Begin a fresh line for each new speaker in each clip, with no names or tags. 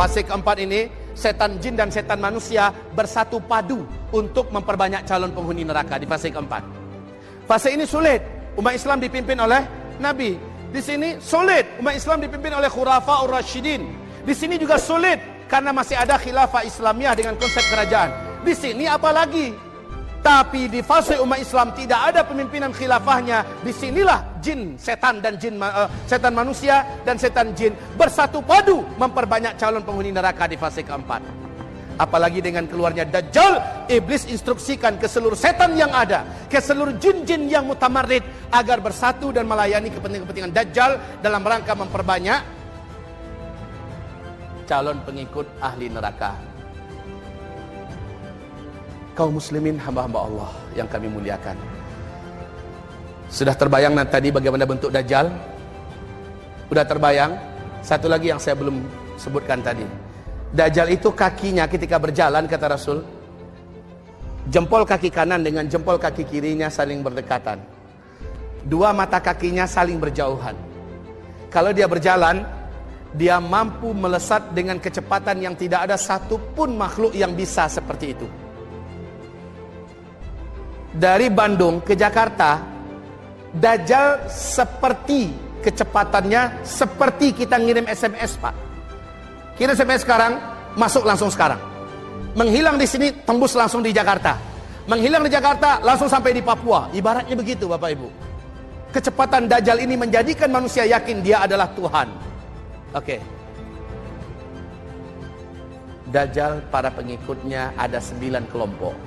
Fase keempat ini, setan jin dan setan manusia bersatu padu untuk memperbanyak calon penghuni neraka di fase keempat. Fase ini sulit. Umat Islam dipimpin oleh Nabi. Di sini sulit. Umat Islam dipimpin oleh Khulafaur Rasyidin. Di sini juga sulit karena masih ada khilafah Islamiyah dengan konsep kerajaan. Di sini apalagi. Tapi di fase umat Islam tidak ada pemimpinan khilafahnya. Disinilah jin, setan dan setan manusia dan setan jin bersatu padu memperbanyak calon penghuni neraka di fase keempat. Apalagi dengan keluarnya Dajjal, iblis instruksikan ke seluruh setan yang ada, ke seluruh jin-jin yang mutamarrid agar bersatu dan melayani kepentingan Dajjal dalam rangka memperbanyak calon pengikut ahli neraka. Kaum muslimin, hamba-hamba Allah yang kami muliakan, sudah terbayang tadi bagaimana bentuk Dajjal? Sudah terbayang? Satu lagi yang saya belum sebutkan tadi. Dajjal itu kakinya ketika berjalan, kata Rasul, jempol kaki kanan dengan jempol kaki kirinya saling berdekatan. Dua mata kakinya saling berjauhan. Kalau dia berjalan, dia mampu melesat dengan kecepatan yang tidak ada satupun makhluk yang bisa seperti itu. Dari Bandung ke Jakarta, Dajjal seperti kecepatannya seperti kita ngirim SMS, Pak. Kirim SMS sekarang, masuk langsung sekarang. Menghilang di sini, tembus langsung di Jakarta. Menghilang di Jakarta, langsung sampai di Papua. Ibaratnya begitu, Bapak Ibu. Kecepatan Dajjal ini menjadikan manusia yakin dia adalah Tuhan. Oke. Dajjal, para pengikutnya ada 9 kelompok.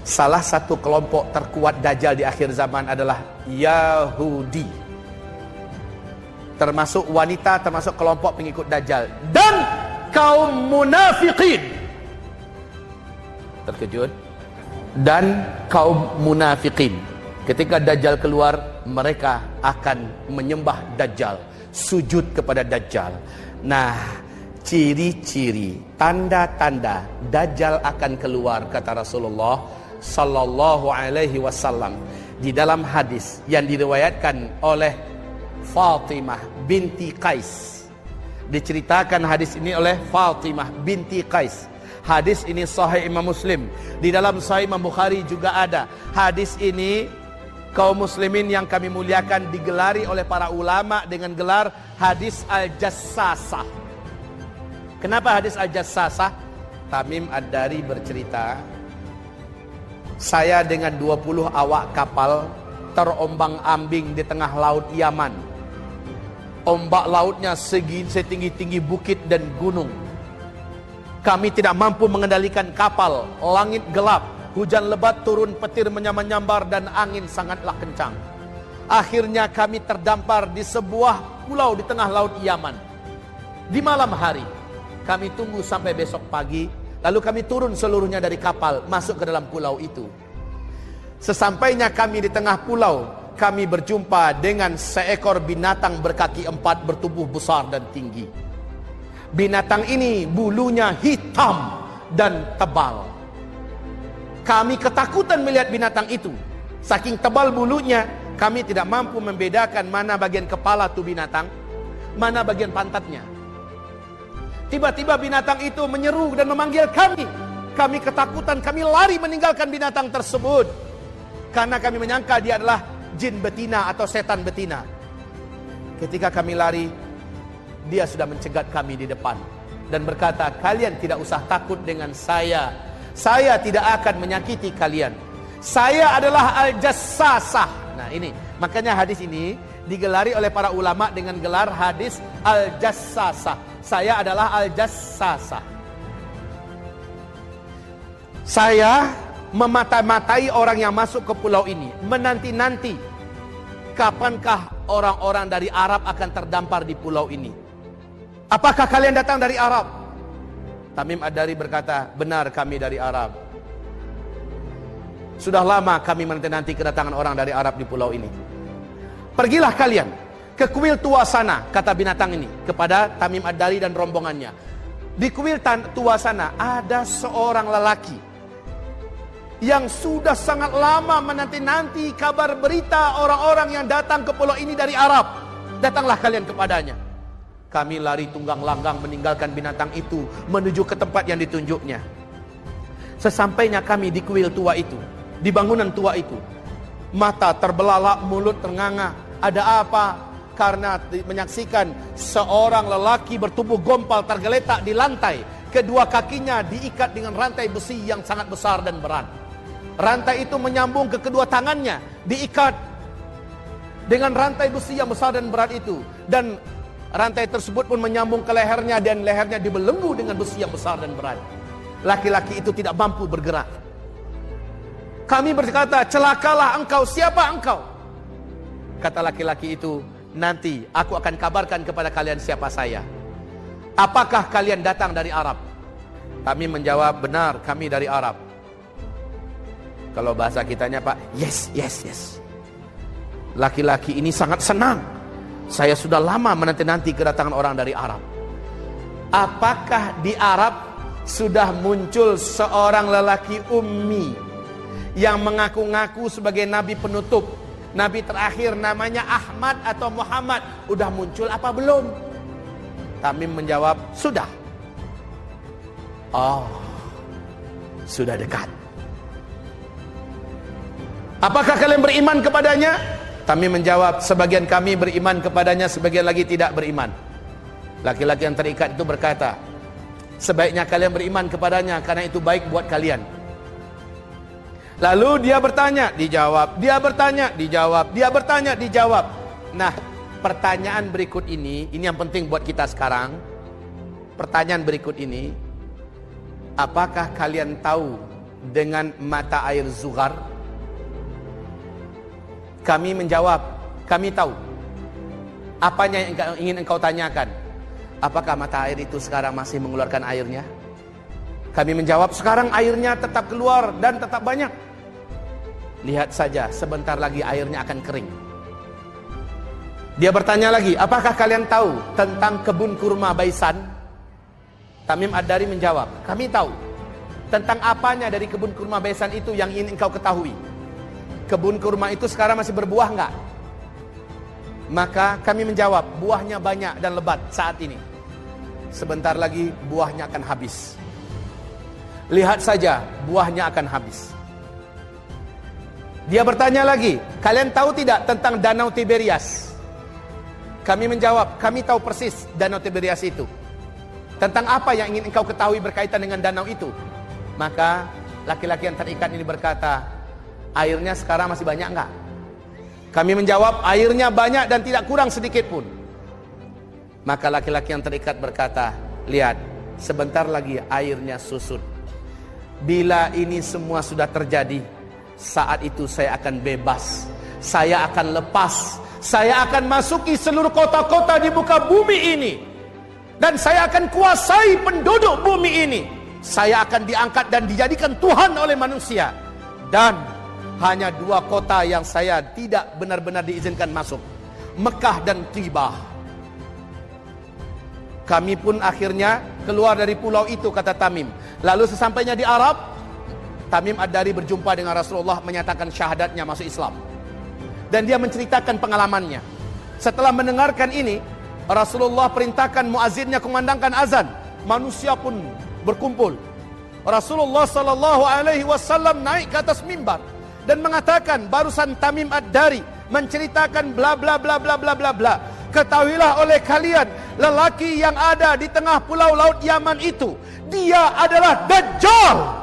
Salah satu kelompok terkuat Dajjal di akhir zaman adalah Yahudi. Termasuk wanita, termasuk kelompok pengikut Dajjal. Dan kaum munafikin. Terkejut? Dan kaum munafikin. Ketika Dajjal keluar, mereka akan menyembah Dajjal, sujud kepada Dajjal. Nah, ciri-ciri, tanda-tanda Dajjal akan keluar, kata Rasulullah Sallallahu Alaihi Wasallam di dalam hadis yang diriwayatkan oleh Fatimah binti Qais. Diceritakan hadis ini oleh Fatimah binti Qais. Hadis ini sahih Imam Muslim. Di dalam sahih Imam Bukhari juga ada. Hadis ini, kaum muslimin yang kami muliakan, digelari oleh para ulama dengan gelar hadis Al-Jassasah. Kenapa hadis Al-Jassasah? Tamim Ad-Dari bercerita, saya dengan 20 awak kapal terombang-ambing di tengah laut Yaman. Ombak lautnya setinggi-tinggi bukit dan gunung. Kami tidak mampu mengendalikan kapal. Langit gelap, hujan lebat turun, petir menyambar dan angin sangatlah kencang. Akhirnya kami terdampar di sebuah pulau di tengah laut Yaman. Di malam hari, kami tunggu sampai besok pagi. Lalu kami turun seluruhnya dari kapal, masuk ke dalam pulau itu. Sesampainya kami di tengah pulau, kami berjumpa dengan seekor binatang berkaki 4 bertubuh besar dan tinggi. Binatang ini bulunya hitam dan tebal. Kami ketakutan melihat binatang itu. Saking tebal bulunya, kami tidak mampu membedakan mana bagian kepala tu binatang, mana bagian pantatnya. Tiba-tiba binatang itu menyeru dan memanggil kami. Kami ketakutan, kami lari meninggalkan binatang tersebut. Karena kami menyangka dia adalah jin betina atau setan betina. Ketika kami lari, dia sudah mencegat kami di depan. Dan berkata, kalian tidak usah takut dengan saya. Saya tidak akan menyakiti kalian. Saya adalah Al-Jassasah. Nah ini, makanya hadis ini digelari oleh para ulama dengan gelar hadis Al-Jassasah. Saya adalah Al-Jassasah. Saya memata-matai orang yang masuk ke pulau ini, menanti-nanti kapankah orang-orang dari Arab akan terdampar di pulau ini. Apakah kalian datang dari Arab? Tamim Ad-Dari berkata, benar, kami dari Arab. Sudah lama kami menanti-nanti kedatangan orang dari Arab di pulau ini. Pergilah kalian ke kuil tua sana, kata binatang ini kepada Tamim Ad-Dari dan rombongannya. Di kuil tua sana ada seorang lelaki yang sudah sangat lama menanti-nanti kabar berita orang-orang yang datang ke pulau ini dari Arab. Datanglah kalian kepadanya. Kami lari tunggang langgang meninggalkan binatang itu menuju ke tempat yang ditunjuknya. Sesampainya kami di kuil tua itu, di bangunan tua itu, mata terbelalak, mulut ternganga. Ada apa? Karena menyaksikan seorang lelaki bertubuh gompal tergeletak di lantai. Kedua kakinya diikat dengan rantai besi yang sangat besar dan berat. Rantai itu menyambung ke kedua tangannya, diikat dengan rantai besi yang besar dan berat itu. Dan rantai tersebut pun menyambung ke lehernya, dan lehernya dibelenggu dengan besi yang besar dan berat. Laki-laki itu tidak mampu bergerak. Kami berkata, celakalah engkau, siapa engkau? Kata laki-laki itu, nanti aku akan kabarkan kepada kalian siapa saya. Apakah kalian datang dari Arab? Kami menjawab, benar, kami dari Arab. Kalau bahasa kitanya, Pak, yes. Laki-laki ini sangat senang. Saya sudah lama menanti-nanti kedatangan orang dari Arab. Apakah di Arab sudah muncul seorang lelaki ummi yang mengaku-ngaku sebagai nabi penutup, nabi terakhir, namanya Ahmad atau Muhammad? Udah muncul apa belum? Tamim menjawab, sudah. Oh, sudah dekat. Apakah kalian beriman kepadanya? Tamim menjawab, sebagian kami beriman kepadanya, sebagian lagi tidak beriman. Laki-laki yang terikat itu berkata, sebaiknya kalian beriman kepadanya karena itu baik buat kalian. Lalu dia bertanya, dijawab. Dia bertanya, dijawab. Dia bertanya, dijawab. Nah, pertanyaan berikut ini yang penting buat kita sekarang. Pertanyaan berikut ini, apakah kalian tahu dengan mata air Zuhar? Kami menjawab, kami tahu. Apanya yang ingin engkau tanyakan? Apakah mata air itu sekarang masih mengeluarkan airnya? Kami menjawab, sekarang airnya tetap keluar dan tetap banyak. Lihat saja, sebentar lagi airnya akan kering. Dia bertanya lagi, apakah kalian tahu tentang kebun kurma Baisan? Tamim Ad-Dari menjawab, kami tahu. Tentang apanya dari kebun kurma Baisan itu yang ingin engkau ketahui? Kebun kurma itu sekarang masih berbuah enggak? Maka kami menjawab, buahnya banyak dan lebat saat ini. Sebentar lagi buahnya akan habis. Lihat saja, buahnya akan habis. Dia bertanya lagi, kalian tahu tidak tentang Danau Tiberias? Kami menjawab, kami tahu persis Danau Tiberias itu. Tentang apa yang ingin engkau ketahui berkaitan dengan danau itu? Maka laki-laki yang terikat ini berkata, airnya sekarang masih banyak enggak? Kami menjawab, airnya banyak dan tidak kurang sedikit pun. Maka laki-laki yang terikat berkata, lihat, sebentar lagi airnya susut. Bila ini semua sudah terjadi, saat itu saya akan bebas. Saya akan lepas. Saya akan masuki seluruh kota-kota di muka bumi ini. Dan saya akan kuasai penduduk bumi ini. Saya akan diangkat dan dijadikan Tuhan oleh manusia. Dan hanya 2 kota yang saya tidak benar-benar diizinkan masuk, Mekah dan Tibah. Kami pun akhirnya keluar dari pulau itu, kata Tamim. Lalu sesampainya di Arab, Tamim Ad-Dari berjumpa dengan Rasulullah, menyatakan syahadatnya masuk Islam. Dan dia menceritakan pengalamannya. Setelah mendengarkan ini, Rasulullah perintahkan muazzinnya kumandangkan azan. Manusia pun berkumpul. Rasulullah SAW naik ke atas mimbar dan mengatakan, barusan Tamim Ad-Dari menceritakan bla bla bla bla bla bla bla. Ketahuilah oleh kalian, lelaki yang ada di tengah pulau laut Yaman itu, dia adalah Dajjal.